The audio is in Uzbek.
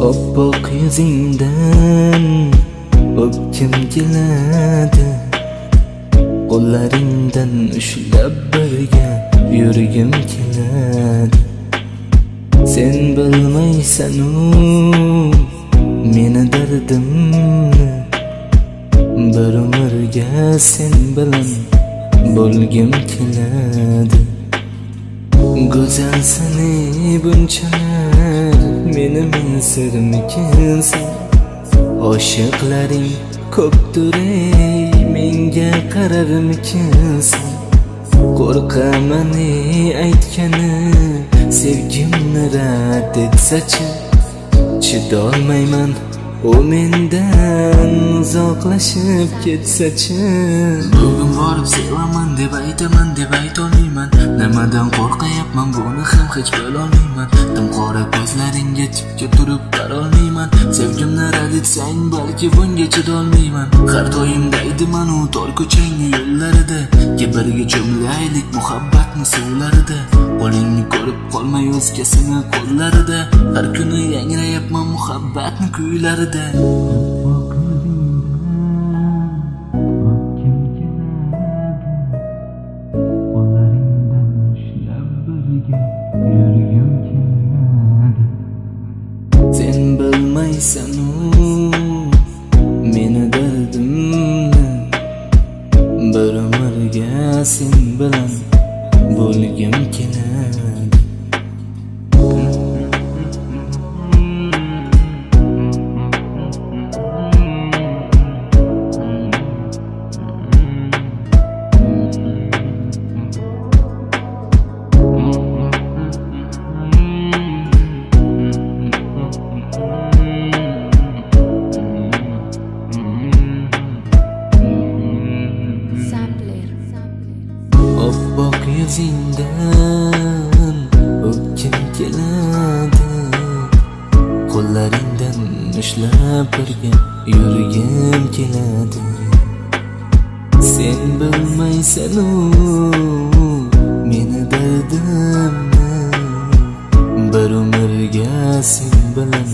Oppoq yuzingdan o'pkim keladi, qo'llaringdan ushlab birga yurgim keladi. Sen bilmaysan-u meni dardimni, bir umrga sen bilan bo'lgim keladi. Go'zalsan bunchalar meni sirmikinsan, oshiqlaring ko'pdir menga qararmikinsan. Qo'rqaman aytgani sevgimni rad etsachi, chidolmayman u mendan uzoqlashib ketsachi. Bugun borib sevaman deb aytaman deb aytolmayman, nimadan qo'rqayapman buni ham hech bilolmayman. Timqora ko'zlaringga tipga turib qarolmayman, sevgimni rad etsang balki bunga chidolmayman. Har doim daydiman u tor ko'changni yo'llarida, birga cho'milaylik muhabbatni suvlarida. Qo'lingni ko'rib qolmay o'zgasini qo'llarida, har kuni yangrayapman muhabbatni kuylarida. Sen bilmaysan-u meni dardimni, bir umrga sen bilan bo'lgim keladi. Oppoq yuzingdan o'pkim keladi, qo'llaringdan ushlab birga yurgim keladi. Sen bilmaysan-u meni dardimni, bir umrga sen bilan